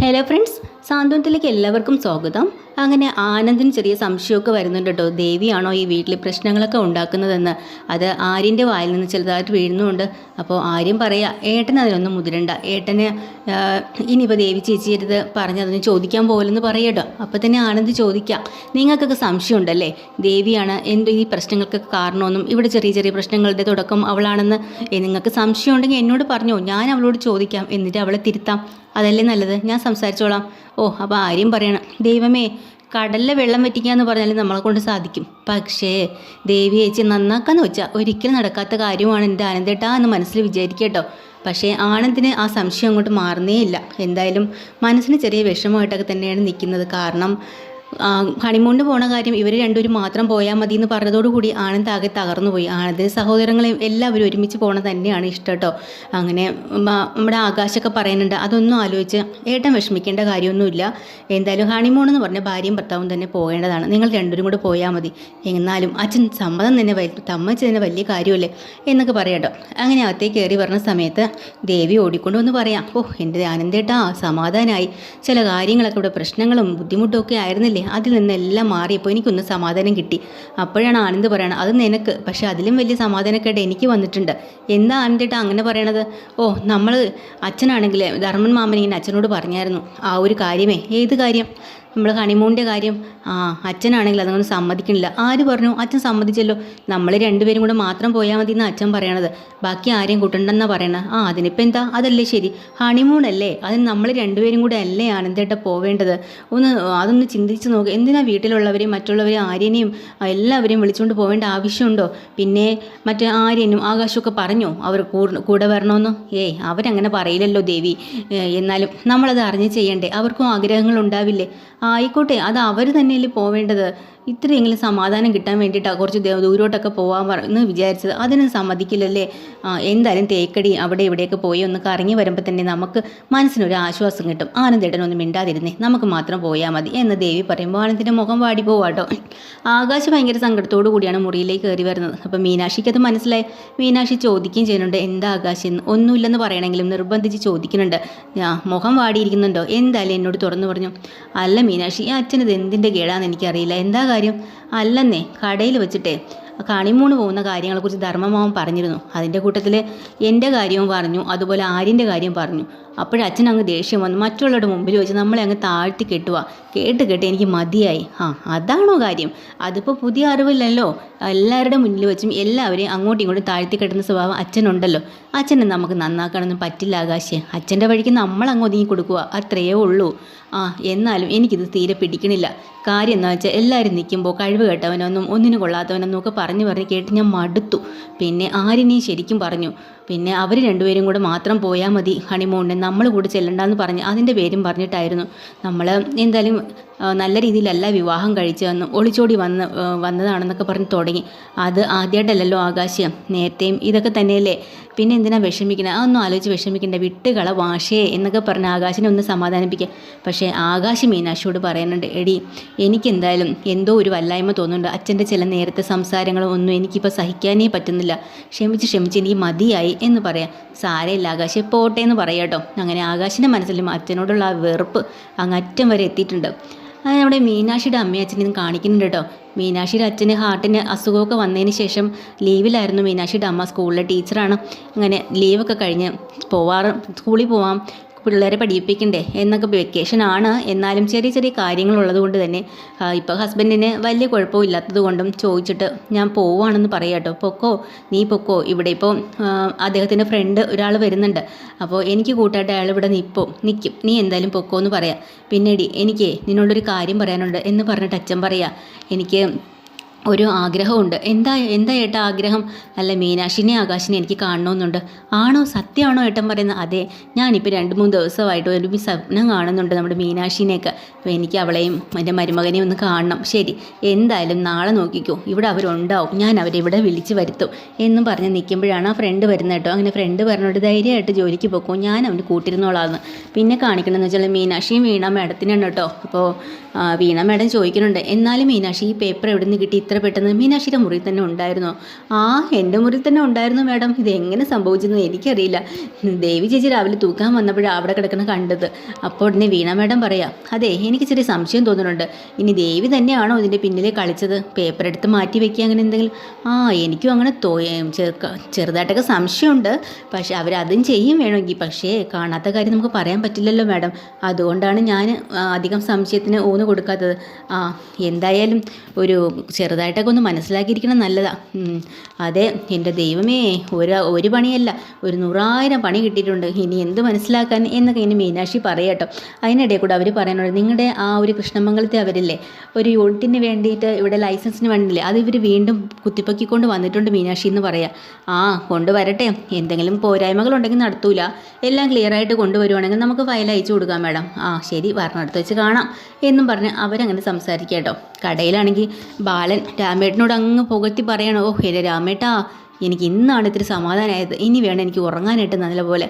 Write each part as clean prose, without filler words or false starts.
Hello friends, സാന്ത്വനത്തിലേക്ക് എല്ലാവർക്കും സ്വാഗതം. അങ്ങനെ ആനന്ദിന് ചെറിയ സംശയമൊക്കെ വരുന്നുണ്ട് കേട്ടോ. ദേവിയാണോ ഈ വീട്ടിൽ പ്രശ്നങ്ങളൊക്കെ ഉണ്ടാക്കുന്നതെന്ന്. അത് ആര്യൻ്റെ വായിൽ നിന്ന് ചെറുതായിട്ട് വീഴുന്നുണ്ട്. അപ്പോൾ ആര്യം പറയാ, ഏട്ടൻ അതിനൊന്നും മുതിരണ്ട, ഏട്ടന് ഇനിയിപ്പോൾ ദേവി ചേച്ചിയടുത്ത് പറഞ്ഞ് അതിന് ചോദിക്കാൻ പോലെന്ന് പറയട്ടോ. അപ്പോൾ തന്നെ ആനന്ദ് ചോദിക്കാം, നിങ്ങൾക്കൊക്കെ സംശയമുണ്ടല്ലേ ദേവിയാണ് ഈ പ്രശ്നങ്ങൾക്കൊക്കെ കാരണമെന്നും ഇവിടെ ചെറിയ ചെറിയ പ്രശ്നങ്ങളുടെ തുടക്കം അവളാണെന്ന് നിങ്ങൾക്ക് സംശയമുണ്ടെങ്കിൽ എന്നോട് പറഞ്ഞോ, ഞാൻ അവളോട് ചോദിക്കാം, എന്നിട്ട് അവളെ തിരുത്താം. അതല്ലേ നല്ലത്, ഞാൻ സംസാരിച്ചോളാം. അപ്പോൾ ആര്യം പറയണം, ദൈവമേ, കടലിലെ വെള്ളം വറ്റിക്കാന്ന് പറഞ്ഞാൽ നമ്മളെ കൊണ്ട് സാധിക്കും. പക്ഷേ ദേവി ചേച്ചി നന്നാക്കാന്ന് വെച്ചാൽ ഒരിക്കലും നടക്കാത്ത കാര്യമാണ് എൻ്റെ ആനന്ദേട്ടാ എന്ന് മനസ്സിൽ വിചാരിക്കട്ടോ. പക്ഷേ ആനന്ദിന് ആ സംശയം അങ്ങോട്ട് മാറുന്നേ ഇല്ല. എന്തായാലും മനസ്സിന് ചെറിയ വിഷമമായിട്ടൊക്കെ തന്നെയാണ് നിൽക്കുന്നത്. കാരണം ഹണിമൂണിന് പോണ കാര്യം ഇവർ രണ്ടുപേരും മാത്രം പോയാൽ മതി എന്ന് പറഞ്ഞതോടുകൂടി ആനന്ദ് ആകെ തകർന്നു പോയി. ആനന്ദിന് സഹോദരങ്ങളെയും എല്ലാവരും ഒരുമിച്ച് പോകണത് തന്നെയാണ് ഇഷ്ടം കേട്ടോ. അങ്ങനെ നമ്മുടെ ആകാശമൊക്കെ പറയുന്നുണ്ട്, അതൊന്നും ആലോചിച്ച് ഏട്ടൻ വിഷമിക്കേണ്ട കാര്യമൊന്നുമില്ല. എന്തായാലും ഹണിമൂൺ എന്ന് പറഞ്ഞ ഭാര്യയും ഭർത്താവും തന്നെ പോകേണ്ടതാണ്, നിങ്ങൾ രണ്ടുപേരും കൂടെ പോയാൽ മതി. എന്നാലും അച്ഛൻ സമ്മതം തന്നെ തമ്മച്ച് തന്നെ വലിയ കാര്യമല്ലേ എന്നൊക്കെ പറയാട്ടോ. അങ്ങനെ അകത്തേക്ക് കയറി പറഞ്ഞ സമയത്ത് ദേവി ഓടിക്കൊണ്ട് വന്ന് പറയാം, എൻ്റെ ആനന്ദേട്ടാ സമാധാനമായി, ചില കാര്യങ്ങളൊക്കെ ഇവിടെ പ്രശ്നങ്ങളും ബുദ്ധിമുട്ടും ഒക്കെ ആയിരുന്നില്ലേ, അതിൽ നിന്നെല്ലാം മാറിയപ്പോൾ എനിക്കൊന്ന് സമാധാനം കിട്ടി. അപ്പോഴാണ് ആനന്ദ് പറയണത്, അത് നിനക്ക്, പക്ഷേ അതിലും വലിയ സമാധാനക്കേട് എനിക്ക് വന്നിട്ടുണ്ട്. എന്താ ആനന്ദേട്ടാ അങ്ങനെ പറയണത്? നമ്മൾ അച്ഛനാണെങ്കിൽ ധർമ്മൻ മാമൻ ഇങ്ങനെ അച്ഛനോട് പറഞ്ഞായിരുന്നു ആ ഒരു കാര്യമേ. ഏത് കാര്യം? നമ്മൾ ഹണിമൂണിൻ്റെ കാര്യം. അച്ഛനാണെങ്കിൽ അതങ്ങനെ സമ്മതിക്കണില്ല. ആര് പറഞ്ഞു? അച്ഛൻ സമ്മതിച്ചല്ലോ, നമ്മൾ രണ്ടുപേരും കൂടെ മാത്രം പോയാൽ മതി എന്നാണ് അച്ഛൻ പറയണത്, ബാക്കി ആരെയും കൂട്ടണ്ടെന്നാണ് പറയണത്. അതിനിപ്പോൾ എന്താ, അതല്ലേ ശരി, ഹണിമൂണല്ലേ, അതിന് നമ്മൾ രണ്ടുപേരും കൂടെ അല്ലേ ആനന്ദേട്ട പോവേണ്ടത്? അതൊന്ന് ചിന്തിച്ച് നോക്ക്. എന്തിനാ വീട്ടിലുള്ളവരെയും മറ്റുള്ളവരെയും ആര്യനെയും എല്ലാവരെയും വിളിച്ചുകൊണ്ട് പോവേണ്ട ആവശ്യമുണ്ടോ? പിന്നെ മറ്റേ ആര്യനും ആകാശമൊക്കെ പറഞ്ഞോ അവർ കൂടെ വരണമെന്ന്? അവരങ്ങനെ പറയില്ലല്ലോ ദേവി. എന്നാലും നമ്മളത് അറിഞ്ഞ് ചെയ്യണ്ടേ, അവർക്കും ആഗ്രഹങ്ങൾ ഉണ്ടാവില്ലേ? ആയിക്കോട്ടെ, അത് അവർ തന്നെയല്ലേ പോവേണ്ടത്. ഇത്രയെങ്കിലും സമാധാനം കിട്ടാൻ വേണ്ടിയിട്ടാണ് കുറച്ച് ദൂരോട്ടൊക്കെ എന്ന് വിചാരിച്ചത്. അതിന് സമ്മതിക്കില്ലല്ലേ? എന്തായാലും തേക്കടി അവിടെ ഇവിടെയൊക്കെ പോയി ഒന്ന് കറങ്ങി വരുമ്പോൾ തന്നെ നമുക്ക് മനസ്സിനൊരു ആശ്വാസം കിട്ടും. ആനന്ദേട്ടനൊന്നും മിണ്ടാതിരുന്നേ, നമുക്ക് മാത്രം പോയാൽ മതി എന്ന് ദേവി പറയുമ്പോൾ ആനന്ദിൻ്റെ മുഖം വാടി പോവാട്ടോ. ആകാശ് ഭയങ്കര സങ്കടത്തോടു കൂടിയാണ് മുറിയിലേക്ക് കയറി വരുന്നത്. അപ്പം മീനാക്ഷിക്ക് അത് മനസ്സിലായി. മീനാക്ഷി ചോദിക്കുകയും ചെയ്യുന്നുണ്ട്, എന്താ ആകാശ് എന്ന്. ഒന്നുമില്ലെന്ന് പറയണമെങ്കിലും നിർബന്ധിച്ച് ചോദിക്കുന്നുണ്ട്, മുഖം വാടിയിരിക്കുന്നുണ്ടോ? എന്തായാലും എന്നോട് തുറന്നു പറഞ്ഞു. അല്ല മീനാക്ഷി, അച്ഛനത് എന്തിൻ്റെ കേടാന്ന് എനിക്കറിയില്ല. എന്താ കാര്യം? അല്ലെന്നേ, കടയിൽ വെച്ചിട്ടേ കണിമൂണ് പോകുന്ന കാര്യങ്ങളെക്കുറിച്ച് ധർമ്മമാവൻ പറഞ്ഞിരുന്നു. അതിൻ്റെ കൂട്ടത്തിൽ എൻ്റെ കാര്യവും പറഞ്ഞു, അതുപോലെ ആര്യൻ്റെ കാര്യം പറഞ്ഞു. അപ്പോഴച്ഛൻ അങ്ങ് ദേഷ്യം വന്നു, മറ്റുള്ളവരുടെ മുമ്പിൽ വെച്ച് നമ്മളെ അങ്ങ് താഴ്ത്തി കെട്ടുക. കേട്ട് എനിക്ക് മതിയായി. അതാണോ കാര്യം? അതിപ്പോൾ പുതിയ അറിവില്ലല്ലോ. എല്ലാവരുടെ മുന്നിൽ വെച്ചും എല്ലാവരെയും അങ്ങോട്ടും ഇങ്ങോട്ടും താഴ്ത്തി കെട്ടുന്ന സ്വഭാവം അച്ഛനുണ്ടല്ലോ. അച്ഛനെ നമുക്ക് നന്നാക്കാനൊന്നും പറ്റില്ല ആകാശേ. അച്ഛൻ്റെ വഴിക്ക് നമ്മൾ അങ്ങ് ഒതുങ്ങി കൊടുക്കുക, അത്രയേ ഉള്ളൂ. എന്നാലും എനിക്കിത് തീരെ പിടിക്കണില്ല. കാര്യം എന്താ വെച്ചാൽ എല്ലാവരും നിൽക്കുമ്പോൾ കഴിവ് കേട്ടവനൊന്നും ഒന്നിനും കൊള്ളാത്തവനൊന്നും ഒക്കെ പറഞ്ഞ് കേട്ട് ഞാൻ മടുത്തു. പിന്നെ ആര്യനെയും ശരിക്കും പറഞ്ഞു. പിന്നെ അവർ രണ്ടുപേരും കൂടെ മാത്രം പോയാൽ മതി ഹണിമൂണിന്, നമ്മൾ കൂടെ ചെല്ലണ്ടെന്ന് പറഞ്ഞ് അതിൻ്റെ പേരും പറഞ്ഞിട്ടായിരുന്നു. നമ്മൾ എന്തായാലും നല്ല രീതിയിലല്ല വിവാഹം കഴിച്ചതെന്ന് ഒളിച്ചോടി വന്നതാണെന്നൊക്കെ പറഞ്ഞ് തുടങ്ങി. അത് ആദ്യമായിട്ടല്ലല്ലോ ആകാശം, നേരത്തെയും ഇതൊക്കെ തന്നെയല്ലേ. പിന്നെ എന്തിനാ വിഷമിക്കുന്നത്? അതൊന്നും ആലോചിച്ച് വിഷമിക്കേണ്ട, വിട്ടുകള വാഷേ എന്നൊക്കെ പറഞ്ഞ് ആകാശിനെ ഒന്ന് സമാധാനിപ്പിക്കുക. പക്ഷേ ആകാശ് മീനാക്ഷിയോട് പറയുന്നുണ്ട്, എടി എനിക്കെന്തായാലും എന്തോ ഒരു വല്ലായ്മ തോന്നുന്നുണ്ട്. അച്ഛൻ്റെ ചില നേരത്തെ സംസാരങ്ങളും ഒന്നും എനിക്കിപ്പോൾ സഹിക്കാനേ പറ്റുന്നില്ല. ക്ഷമിച്ച് എനിക്ക് മതിയായി എന്ന് പറയാം. സാരമില്ല ആകാശ്, പോട്ടെ എന്ന് പറയാട്ടോ. അങ്ങനെ ആകാശിൻ്റെ മനസ്സിലും അച്ഛനോടുള്ള ആ വെറുപ്പ് അങ്ങറ്റം വരെ എത്തിയിട്ടുണ്ട്. അത് നമ്മുടെ മീനാക്ഷിയുടെ അമ്മയും അച്ഛനും കാണിക്കുന്നുണ്ട് കേട്ടോ. മീനാക്ഷിയുടെ അച്ഛന് ഹാർട്ടിന് അസുഖമൊക്കെ വന്നതിന് ശേഷം ലീവിലായിരുന്നു. മീനാക്ഷിയുടെ അമ്മ സ്കൂളിലെ ടീച്ചറാണ്. അങ്ങനെ ലീവൊക്കെ കഴിഞ്ഞ് സ്കൂളിൽ പോവാം, പിള്ളേരെ പഠിപ്പിക്കണ്ടേ എന്നൊക്കെ വെക്കേഷനാണ്. എന്നാലും ചെറിയ ചെറിയ കാര്യങ്ങളുള്ളത് കൊണ്ട് തന്നെ ഇപ്പോൾ ഹസ്ബൻഡിന് വലിയ കുഴപ്പമില്ലാത്തത് കൊണ്ടും ചോദിച്ചിട്ട് ഞാൻ പോവുകയാണെന്ന് പറയാം കേട്ടോ. നീ പൊക്കോ, ഇവിടെ ഇപ്പോൾ അദ്ദേഹത്തിൻ്റെ ഫ്രണ്ട് ഒരാൾ വരുന്നുണ്ട്, അപ്പോൾ എനിക്ക് കൂട്ടായിട്ട് അയാൾ ഇവിടെ നിൽക്കും, നീ എന്തായാലും പൊക്കോ എന്ന് പറയാം. പിന്നീട് എനിക്ക് നിന്നോടൊരു കാര്യം പറയാനുണ്ട് എന്ന് പറഞ്ഞിട്ട് അച്ഛൻ പറയാം, എനിക്ക് ഒരു ആഗ്രഹമുണ്ട്. എന്താ ഏട്ടാ ആഗ്രഹം? അല്ല, മീനാക്ഷിനെ ആകാശിനെ എനിക്ക് കാണണമെന്നുണ്ട്. ആണോ? സത്യമാണോ ഏട്ടൻ പറയുന്നത്? അതെ, ഞാനിപ്പോൾ 2-3 ദിവസമായിട്ട് ഒരു സ്വപ്നം കാണുന്നുണ്ട് നമ്മുടെ മീനാക്ഷിനെയൊക്കെ. അപ്പോൾ എനിക്ക് അവളെയും എൻ്റെ മരുമകനെയും ഒന്ന് കാണണം. ശരി, എന്തായാലും നാളെ നോക്കിക്കോ, ഇവിടെ അവരുണ്ടാവും, ഞാൻ അവരെ ഇവിടെ വിളിച്ച് വരുത്തും എന്നും പറഞ്ഞ് നിൽക്കുമ്പോഴാണ് ആ ഫ്രണ്ട് വരുന്നത് കേട്ടോ. അങ്ങനെ ഫ്രണ്ട് പറഞ്ഞോട്ട് ധൈര്യമായിട്ട് ജോലിക്ക് പോക്കോ, ഞാൻ അവന് കൂട്ടിരുന്നോളാന്ന്. പിന്നെ കാണിക്കണമെന്ന് വെച്ചാൽ മീനാക്ഷിയും വീണ മേഡത്തിനാണ് കേട്ടോ. അപ്പോൾ വീണ മേഡം ചോദിക്കുന്നുണ്ട്, എന്നാലും മീനാക്ഷി ഈ പേപ്പർ എവിടെ നിന്ന് കിട്ടി? ഇത്ര പെട്ടെന്ന് മീനാക്ഷിയുടെ മുറിയിൽ തന്നെ ഉണ്ടായിരുന്നോ? ആ, എൻ്റെ മുറിയിൽ തന്നെ ഉണ്ടായിരുന്നു മാഡം. ഇതെങ്ങനെ സംഭവിച്ചെന്ന് എനിക്കറിയില്ല. ദേവി ചേച്ചി രാവിലെ തൂക്കാൻ വന്നപ്പോഴാണ് അവിടെ കിടക്കുന്ന കണ്ടത്. അപ്പോൾ ഉടനെ വീണ മാഡം പറയാം, അതെ എനിക്ക് ചെറിയ സംശയം തോന്നുന്നുണ്ട്. ഇനി ദേവി തന്നെയാണോ ഇതിൻ്റെ പിന്നിലെ കളിച്ചത്? പേപ്പർ എടുത്ത് മാറ്റി വെക്കുക അങ്ങനെ എന്തെങ്കിലും? എനിക്കും അങ്ങനെ ചെറുതായിട്ടൊക്കെ സംശയമുണ്ട്. പക്ഷേ അവരതും ചെയ്യും വേണമെങ്കിൽ. പക്ഷേ കാണാത്ത കാര്യം നമുക്ക് പറയാൻ പറ്റില്ലല്ലോ മാഡം. അതുകൊണ്ടാണ് ഞാൻ അധികം സംശയത്തിന് ഊന്ന് കൊടുക്കാത്തത്. എന്തായാലും ചെറുതായിട്ടൊക്കെ ഒന്ന് മനസ്സിലാക്കിയിരിക്കണം നല്ലതാ. അതെ എൻ്റെ ദൈവമേ, ഒരു പണിയല്ല, 100,000 പണി കിട്ടിയിട്ടുണ്ട്. ഇനി എന്ത് മനസ്സിലാക്കാൻ എന്നൊക്കെ ഇനി മീനാക്ഷി പറയാട്ടോ. അതിനിടയിൽ കൂടെ അവർ പറയാനുള്ളത്, നിങ്ങളുടെ ആ ഒരു കൃഷ്ണമംഗലത്തെ അവരില്ലേ ഒരു യൂണിറ്റിന് വേണ്ടിയിട്ട് ഇവിടെ ലൈസൻസിന് വേണ്ടിയില്ലേ, അത് ഇവർ വീണ്ടും കുത്തിപ്പൊക്കിക്കൊണ്ട് വന്നിട്ടുണ്ട് മീനാക്ഷി എന്ന് പറയാം. കൊണ്ടുവരട്ടെ. എന്തെങ്കിലും പോരായ്മകളുണ്ടെങ്കിൽ നടത്തൂല, എല്ലാം ക്ലിയറായിട്ട് കൊണ്ടുവരുവാണെങ്കിൽ നമുക്ക് ഫയൽ അയച്ചു കൊടുക്കാം മാഡം. ശരി, പറഞ്ഞടുത്ത് വെച്ച് കാണാം എന്നും പറഞ്ഞ് അവരങ്ങനെ സംസാരിക്കാം കേട്ടോ. കടയിലാണെങ്കിൽ ബാലൻ രാമേട്ടനോട് അങ്ങ് പുകഴ്ത്തി പറയണോ, എൻ്റെ രാമേട്ടാ എനിക്ക് ഇന്നാണ് ഇത്തിരി സമാധാനമായത്. ഇനി വേണം എനിക്ക് ഉറങ്ങാനായിട്ട് നല്ലപോലെ.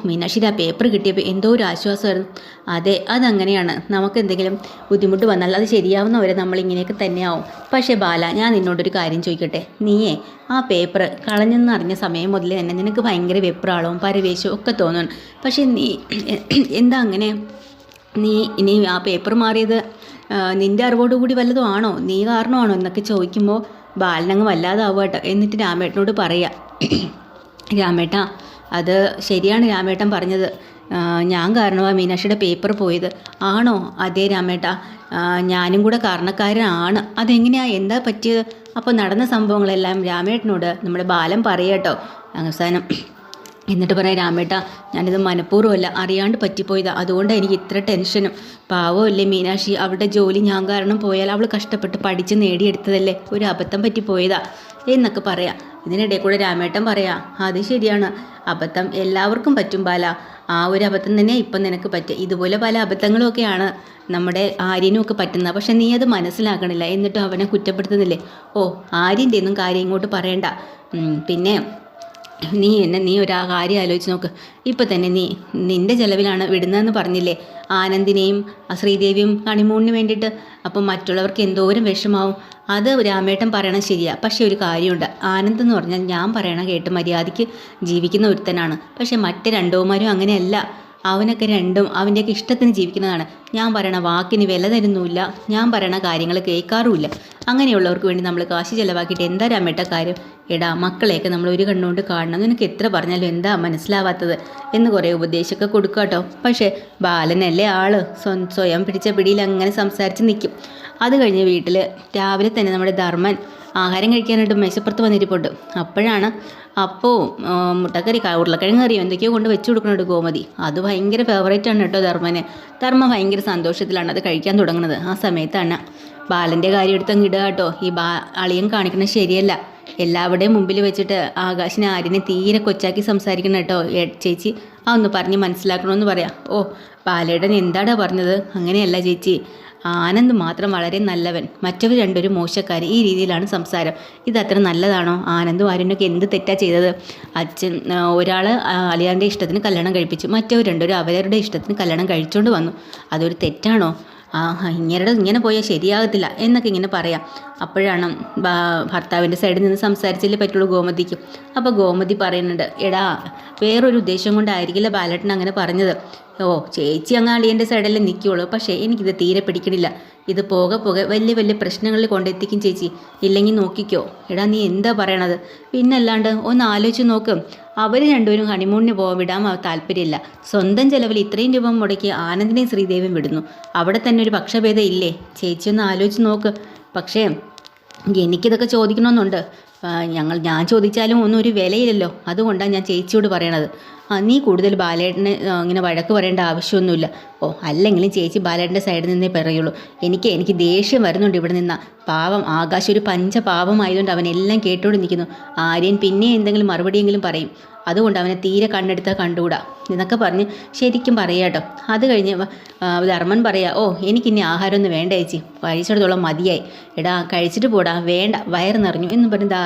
മീനാക്ഷിയുടെ ആ പേപ്പർ കിട്ടിയപ്പോൾ എന്തോ ഒരു ആശ്വാസമായിരുന്നു. അതെ, അതങ്ങനെയാണ്. നമുക്ക് എന്തെങ്കിലും ബുദ്ധിമുട്ട് വന്നാൽ അത് ശരിയാവുന്നവരെ നമ്മളിങ്ങനെയൊക്കെ തന്നെയാവും. പക്ഷേ ബാല, ഞാൻ നിന്നോടൊരു കാര്യം ചോദിക്കട്ടെ. നീയേ ആ പേപ്പർ കളഞ്ഞെന്നറിഞ്ഞ സമയം മുതലേ തന്നെ നിനക്ക് ഭയങ്കര വെപ്രാളവും പരവേശവും ഒക്കെ തോന്നുന്നു. പക്ഷേ നീ എന്താ അങ്ങനെ? നീ ആ പേപ്പർ മാറിയത് നിൻ്റെ അറിവോടുകൂടി വല്ലതും ആണോ? നീ കാരണമാണോ എന്നൊക്കെ ചോദിക്കുമ്പോൾ ബാലനങ്ങ് വല്ലാതാവുക കേട്ടോ. എന്നിട്ട് രാമേട്ടനോട് പറയാം, രാമേട്ടാ അത് ശരിയാണ് രാമേട്ടൻ പറഞ്ഞത്. ഞാൻ കാരണമാണ് മീനാക്ഷിയുടെ പേപ്പർ പോയത്. ആണോ? അതെ രാമേട്ടാ, ഞാനും കൂടെ കാരണക്കാരനാണ്. അതെങ്ങനെയാണ്, എന്താ പറ്റിയത്? അപ്പോൾ നടന്ന സംഭവങ്ങളെല്ലാം രാമേട്ടനോട് നമ്മുടെ ബാലൻ പറയാട്ടോ. അവസാനം എന്നിട്ട് പറയാം, രാമേട്ടാ ഞാനിത് മനഃപൂർവ്വമല്ല, അറിയാണ്ട് പറ്റിപ്പോയതാണ്. അതുകൊണ്ടാണ് എനിക്ക് ഇത്ര ടെൻഷനും. പാവമല്ലേ മീനാക്ഷി, അവളുടെ ജോലി ഞാൻ കാരണം പോയാൽ അവൾ കഷ്ടപ്പെട്ട് പഠിച്ച് നേടിയെടുത്തതല്ലേ, ഒരു അബദ്ധം പറ്റിപ്പോയതാ എന്നൊക്കെ പറയാം. ഇതിനിടയിൽ കൂടെ രാമേട്ടൻ പറയാം, അത് ശരിയാണ്, അബദ്ധം എല്ലാവർക്കും പറ്റും ബാല. ആ ഒരു അബദ്ധം തന്നെ ഇപ്പം നിനക്ക് പറ്റുക. ഇതുപോലെ പല അബദ്ധങ്ങളുമൊക്കെയാണ് നമ്മുടെ ആര്യനും ഒക്കെ പറ്റുന്നത്. പക്ഷെ നീ അത് മനസ്സിലാക്കണില്ല, എന്നിട്ടും അവനെ കുറ്റപ്പെടുത്തുന്നില്ലേ? ആര്യൻ്റെ ഒന്നും കാര്യം ഇങ്ങോട്ട് പറയണ്ട. പിന്നെ നീ ഒരു കാര്യം ആലോചിച്ച് നോക്ക്. ഇപ്പം തന്നെ നിൻ്റെ ചിലവിലാണ് വിടുന്നതെന്ന് പറഞ്ഞില്ലേ ആനന്ദിനെയും ശ്രീദേവിയും ഹണിമൂണിന് വേണ്ടിയിട്ട്. അപ്പം മറ്റുള്ളവർക്ക് എന്തോരം വിഷമാവും. അത് രാമേട്ടൻ പറയണത് ശരിയാണ്. പക്ഷേ ഒരു കാര്യമുണ്ട്, ആനന്ദ് എന്ന് പറഞ്ഞാൽ ഞാൻ പറയണ കേട്ട് മര്യാദയ്ക്ക് ജീവിക്കുന്ന ഒരുത്തനാണ്. പക്ഷേ മറ്റ് രണ്ടോമാരും അങ്ങനെയല്ല. അവനൊക്കെ രണ്ടും അവൻ്റെയൊക്കെ ഇഷ്ടത്തിന് ജീവിക്കുന്നതാണ്. ഞാൻ പറയണ വാക്കിന് വില തരുന്നുമില്ല, ഞാൻ പറയണ കാര്യങ്ങൾ കേൾക്കാറുമില്ല. അങ്ങനെയുള്ളവർക്ക് വേണ്ടി നമ്മൾ കാശ് ചിലവാക്കിയിട്ട് എന്താ രാമേട്ട കാര്യം? എടാ, മക്കളെയൊക്കെ നമ്മൾ ഒരു കണ്ണുകൊണ്ട് കാണണം. നിനക്ക് എത്ര പറഞ്ഞാലും എന്താ മനസ്സിലാവാത്തത് എന്ന് കുറേ ഉപദേശമൊക്കെ കൊടുക്കുക കേട്ടോ. പക്ഷേ ബാലനല്ലേ ആള് സ്വയം പിടിച്ച പിടിയിൽ അങ്ങനെ സംസാരിച്ച് നിൽക്കും. അത് കഴിഞ്ഞ് വീട്ടിൽ രാവിലെ തന്നെ നമ്മുടെ ധർമ്മൻ ആഹാരം കഴിക്കാനായിട്ട് മേശപ്പുറത്ത് വന്നിരിപ്പുണ്ട്. അപ്പോഴാണ് മുട്ടക്കറി ഉരുളക്കിഴങ്ങ് കറിയോ എന്തൊക്കെയോ കൊണ്ട് വെച്ച് കൊടുക്കുന്നുണ്ട് ഗോമതി. അത് ഭയങ്കര ഫേവറേറ്റാണ് കേട്ടോ ധർമ്മന്. ധർമ്മ ഭയങ്കര സന്തോഷത്തിലാണ് അത് കഴിക്കാൻ തുടങ്ങുന്നത്. ആ സമയത്താണ് ബാലൻ്റെ കാര്യം എടുത്തങ്ങ് ഇടുക കേട്ടോ. ഈ അളിയൻ കാണിക്കുന്നത് ശരിയല്ല. എല്ലാവരുടെയും മുമ്പിൽ വെച്ചിട്ട് ആകാശിനെ ആര്യനെ തീരെ കൊച്ചാക്കി സംസാരിക്കണം കേട്ടോ. ചേച്ചി ഒന്ന് പറഞ്ഞ് മനസ്സിലാക്കണമെന്ന് പറയാം. ബാലേട്ടൻ എന്താടാ പറഞ്ഞത്? അങ്ങനെയല്ല ചേച്ചി, ആനന്ദ് മാത്രം വളരെ നല്ലവൻ, മറ്റവർ രണ്ടൊരു മോശക്കാർ. ഈ രീതിയിലാണ് സംസാരം. ഇതത്ര നല്ലതാണോ? ആനന്ദും ആര്യനൊക്കെ എന്ത് തെറ്റാ ചെയ്തത്? അച്ഛൻ ഒരാൾ അലിയാൻ്റെ ഇഷ്ടത്തിന് കല്യാണം കഴിപ്പിച്ചു, മറ്റവർ രണ്ടൊരു അവരുടെ ഇഷ്ടത്തിന് കല്യാണം കഴിച്ചുകൊണ്ട് വന്നു. അതൊരു തെറ്റാണോ? ഇങ്ങനെ പോയാൽ ശരിയാകത്തില്ല എന്നൊക്കെ ഇങ്ങനെ പറയാം. അപ്പോഴാണ് ഭർത്താവിൻ്റെ സൈഡിൽ നിന്ന് സംസാരിച്ചല്ലേ പറ്റുള്ളൂ ഗോമതിക്ക്. അപ്പോൾ ഗോമതി പറയുന്നുണ്ട്, എടാ വേറൊരു ഉദ്ദേശം കൊണ്ടായിരിക്കില്ല ബാലേട്ടൻ അങ്ങനെ പറഞ്ഞത്. ചേച്ചി അങ്ങ് അളിയൻ്റെ സൈഡല്ലേ നിൽക്കുകയുള്ളൂ. പക്ഷേ എനിക്കിത് തീരെ പിടിക്കണില്ല. ഇത് പോകെ വലിയ വലിയ പ്രശ്നങ്ങളിൽ കൊണ്ടെത്തിക്കും ചേച്ചി. ഇല്ലെങ്കിൽ നോക്കിക്കോ. എടാ നീ എന്താ പറയണത്? പിന്നല്ലാണ്ട് ഒന്ന് ആലോചിച്ച് നോക്ക്. അവർ രണ്ടുപേരും ഹണിമൂണിന് വിടാൻ താല്പര്യമില്ല. സ്വന്തം ചിലവിൽ ഇത്രയും രൂപ മുടക്കി ആനന്ദിനെയും ശ്രീദേവിയും വിടുന്നു. അവിടെ തന്നെ ഒരു പക്ഷഭേദം ഇല്ലേ? ചേച്ചി ഒന്ന് ആലോചിച്ച് നോക്ക്. പക്ഷേ എനിക്കിതൊക്കെ ചോദിക്കണമെന്നുണ്ട്. ഞാൻ ചോദിച്ചാലും ഒന്നും ഒരു വിലയില്ലല്ലോ. അതുകൊണ്ടാണ് ഞാൻ ചേച്ചിയോട് പറയണത്. നീ കൂടുതൽ ബാലേട്ടന് ഇങ്ങനെ വഴക്ക് പറയേണ്ട ആവശ്യമൊന്നുമില്ല. അല്ലെങ്കിലും ചേച്ചി ബാലേട്ടൻ്റെ സൈഡിൽ നിന്നേ പറയുള്ളൂ. എനിക്ക് ദേഷ്യം വരുന്നുണ്ട് ഇവിടെ നിന്ന. പാവം ആകാശ് ഒരു പഞ്ചപാവമായതുകൊണ്ട് അവനെല്ലാം കേട്ടോണ്ട് നിൽക്കുന്നു. ആര്യൻ പിന്നെ എന്തെങ്കിലും മറുപടിയെങ്കിലും പറയും. അതുകൊണ്ട് അവനെ തീരെ കണ്ണെടുത്താൽ കണ്ടുകൂടാ എന്നൊക്കെ പറഞ്ഞ് ശരിക്കും പറയാട്ടോ. അത് കഴിഞ്ഞ് ധർമ്മൻ പറയാ, എനിക്കിനി ആഹാരമൊന്നും വേണ്ട ചേച്ചി, കഴിച്ചിടത്തോളം മതിയായി. എടാ കഴിച്ചിട്ട് പോടാ, വേണ്ട വയറ് നിറഞ്ഞു എന്ന് പറഞ്ഞ്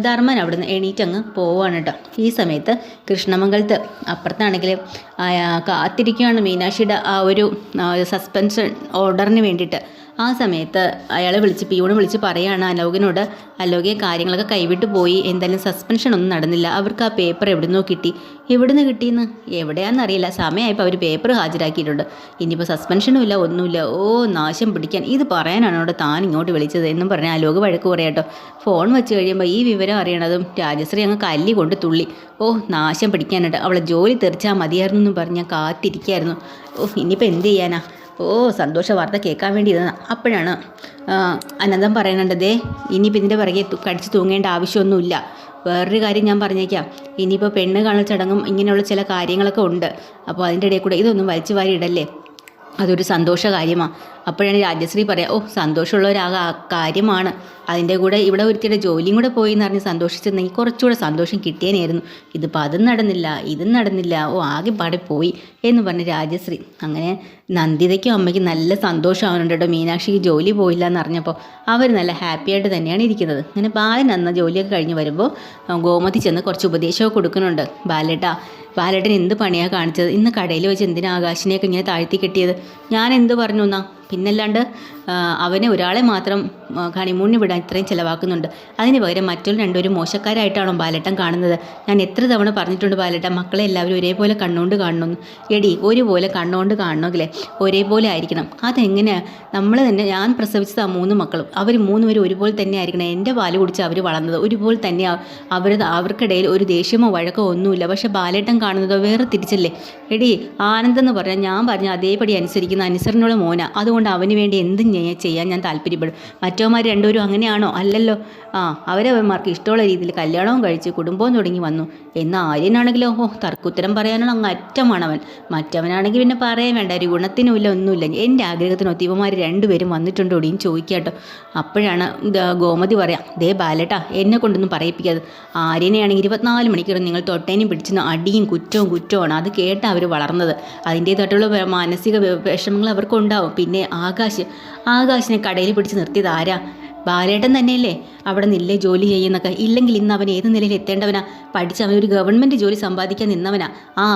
ധർമ്മൻ അവിടുന്ന് എണീറ്റങ്ങ് പോവാണ് കേട്ടോ. ഈ സമയത്ത് കൃഷ്ണമംഗലത്ത് അപ്പുറത്താണെങ്കിൽ കാത്തിരിക്കുകയാണ് മീനാക്ഷിയുടെ ആ ഒരു സസ്പെൻഷൻ ഓർഡറിന് വേണ്ടിയിട്ട്. ആ സമയത്ത് അയാളെ പിയൂണ് വിളിച്ച് പറയുകയാണ് അലോകിനോട്, അലോകെ കാര്യങ്ങളൊക്കെ കൈവിട്ട് പോയി, എന്തായാലും സസ്പെൻഷൻ ഒന്നും നടന്നില്ല, അവർക്ക് ആ പേപ്പർ എവിടുന്നോ കിട്ടി. എവിടുന്ന് കിട്ടിയെന്ന് എവിടെയാണെന്നറിയില്ല, സമയമായപ്പോൾ അവർ പേപ്പർ ഹാജരാക്കിയിട്ടുണ്ട്. ഇനിയിപ്പോൾ സസ്പെൻഷനും ഇല്ല, ഒന്നുമില്ല. ഓ നാശം പിടിക്കാൻ, ഇത് പറയാനാണ് അവിടെ താൻ ഇങ്ങോട്ട് വിളിച്ചത് എന്നും പറഞ്ഞാൽ അലോക് വഴക്ക് പറയാട്ടോ. ഫോൺ വെച്ച് കഴിയുമ്പോൾ ഈ വിവരം അറിയണതും രാജശ്രീ അങ്ങ് കല്ലി കൊണ്ട് തുള്ളി. ഓ നാശം പിടിക്കാനുണ്ട്, അവളെ ജോലി തെറിച്ചാൽ മതിയായിരുന്നു എന്നും പറഞ്ഞ് ഞാൻ കാത്തിരിക്കുകയായിരുന്നു. ഓ ഇനിയിപ്പോൾ എന്ത് ചെയ്യാനാ. ഓ സന്തോഷ വാർത്ത കേൾക്കാൻ വേണ്ടി ഇരുന്ന അപ്പോഴാണ് അനന്തം പറയുന്നുണ്ട്, ദേ ഇനിയിപ്പോൾ ഇതിൻ്റെ പിറകെ കടിച്ച് തൂങ്ങേണ്ട ആവശ്യമൊന്നുമില്ല. വേറൊരു കാര്യം ഞാൻ പറഞ്ഞേക്കാം, ഇനിയിപ്പോൾ പെണ്ണ് കാണൽ ചടങ്ങും ഇങ്ങനെയുള്ള ചില കാര്യങ്ങളൊക്കെ ഉണ്ട്. അപ്പോൾ അതിൻ്റെ ഇടയിൽ കൂടെ ഇതൊന്നും വലിച്ചു വാരി ഇടല്ലേ, അതൊരു സന്തോഷ കാര്യമാണ്. അപ്പോഴാണ് രാജശ്രീ പറയാം, ഓ സന്തോഷമുള്ള ഒരു കാര്യമാണ്, അതിൻ്റെ കൂടെ ഇവിടെ ഒരുത്തിയുടെ ജോലിയും കൂടെ പോയി എന്ന് പറഞ്ഞ് സന്തോഷിച്ചിരുന്നെങ്കിൽ കുറച്ചുകൂടെ സന്തോഷം കിട്ടിയേനായിരുന്നു. ഇതിപ്പോൾ അതും നടന്നില്ല, ഇതും നടന്നില്ല, ഓ ആകെ പാടെ പോയി എന്ന് പറഞ്ഞ് രാജശ്രീ. അങ്ങനെ നന്ദിതയ്ക്കും അമ്മയ്ക്കും നല്ല സന്തോഷമാവുന്നുണ്ട് കേട്ടോ, മീനാക്ഷിക്ക് ജോലി പോയില്ല എന്ന് അറിഞ്ഞപ്പോൾ അവർ നല്ല ഹാപ്പി ആയിട്ട് തന്നെയാണ് ഇരിക്കുന്നത്. അങ്ങനെ ബാലൻ അന്ന് ജോലിയൊക്കെ കഴിഞ്ഞ് വരുമ്പോൾ ഗോമതി ചെന്ന് കുറച്ച് ഉപദേശമൊക്കെ കൊടുക്കുന്നുണ്ട്. ബാലേട്ടൻ എന്ത് പണിയാണ് കാണിച്ചത്, ഇന്ന് കടയിൽ വെച്ച് എന്തിനാ ആകാശിനെയൊക്കെ ഇങ്ങനെ താഴ്ത്തി കെട്ടിയത്, ഞാൻ എന്ത് പറഞ്ഞു എന്നാ, പിന്നല്ലാണ്ട് അവനെ ഒരാളെ മാത്രം ഹണിമൂണിന് വിടാൻ ഇത്രയും ചിലവാക്കുന്നുണ്ട്, അതിന് പകരം മറ്റുള്ള രണ്ടുപേരും മോശക്കാരായിട്ടാണോ ബാലേട്ടൻ കാണുന്നത്. ഞാൻ എത്ര തവണ പറഞ്ഞിട്ടുണ്ട് ബാലേട്ടൻ, മക്കളെ എല്ലാവരും ഒരേപോലെ കണ്ണുകൊണ്ട് കാണണമെന്ന്. എടി ഒരുപോലെ കണ്ണുകൊണ്ട് കാണണമെങ്കിലേ ഒരേപോലെ ആയിരിക്കണം. അതെങ്ങനെയാണ്, നമ്മൾ തന്നെ, ഞാൻ പ്രസവിച്ചത് ആ 3 മക്കളും അവർ 3 പേരും ഒരുപോലെ തന്നെ ആയിരിക്കണം. എൻ്റെ പാല് കുടിച്ച് അവർ വളർന്നത് ഒരുപോലെ തന്നെ, അവർക്കിടയിൽ ഒരു ദേഷ്യമോ വഴക്കോ ഒന്നുമില്ല. പക്ഷേ ബാലേട്ടൻ കാണുന്നതോ വേറെ തിരിച്ചല്ലേ. എടി ആനന്ദെന്ന് പറഞ്ഞാൽ ഞാൻ പറഞ്ഞ അതേപടി അനുസരിക്കുന്ന അനുസരണയുള്ള മോന, അതുകൊണ്ട് അവന് വേണ്ടി എന്തും ചെയ്യാൻ ഞാൻ താല്പര്യപ്പെടും. മറ്റവന്മാർ രണ്ടുപേരും അങ്ങനെയാണോ? അല്ലല്ലോ. അവരവന്മാർക്ക് ഇഷ്ടമുള്ള രീതിയിൽ കല്യാണവും കഴിച്ച് കുടുംബവും തുടങ്ങി വന്നു. എന്നാൽ ആര്യനാണെങ്കിലോ തർക്കുത്തരം പറയാനുള്ള അങ്ങ് അറ്റമാണവൻ. മറ്റവനാണെങ്കിൽ പിന്നെ പറയാൻ വേണ്ട, ഒരു ഗുണത്തിനുമില്ല, ഒന്നുമില്ല. എൻ്റെ ആഗ്രഹത്തിനൊത്ത് ഇവന്മാർ രണ്ടുപേരും വന്നിട്ടുണ്ടോ ഇടിയും ചോദിക്കാട്ടോ. അപ്പോഴാണ് ഗോമതി പറയാം, ദേ ബാലേട്ടാ എന്നെ കൊണ്ടൊന്നും പറയിപ്പിക്കാതെ, ആര്യനെയാണെങ്കിൽ 24 മണിക്കൂർ നിങ്ങൾ തൊട്ടേനും പിടിച്ചെന്ന് അടിയും കുറ്റവുമാണ്. അത് കേട്ടാണ് അവർ വളർന്നത്. അതിൻ്റേതായിട്ടുള്ള മാനസിക വിഷമങ്ങൾ അവർക്കുണ്ടാവും. പിന്നെ ആകാശിനെ കടയിൽ പിടിച്ച് നിർത്തിയത് ആരാ? ബാലേട്ടൻ തന്നെയല്ലേ അവിടെ നില്ലേ ജോലി ചെയ്യുന്നൊക്കെ. ഇല്ലെങ്കിൽ ഇന്ന് അവൻ ഏത് നിലയിൽ എത്തേണ്ടവനാ, പഠിച്ച് അവനൊരു ഗവൺമെൻറ് ജോലി സമ്പാദിക്കാൻ നിന്നവനാ.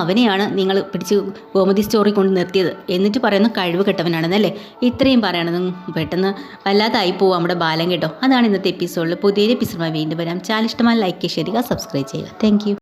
അവനെയാണ് നിങ്ങൾ പിടിച്ച് ഗോമതി സ്റ്റോറി കൊണ്ട് നിർത്തിയത്. എന്നിട്ട് പറയുന്ന കഴിവ് കെട്ടവനാണെന്നല്ലേ. ഇത്രയും പറയണത് പെട്ടെന്ന് വല്ലാതായി പോവും നമ്മുടെ ബാലൻ കേട്ടോ. അതാണ് ഇന്നത്തെ എപ്പിസോഡിൽ. പുതിയൊരു എപ്പിസോഡുമായി വീണ്ടും വരാം. ചാനൽ ഇഷ്ടമായി ലൈക്ക് ചെയ്യുക, സബ്സ്ക്രൈബ് ചെയ്യുക. താങ്ക്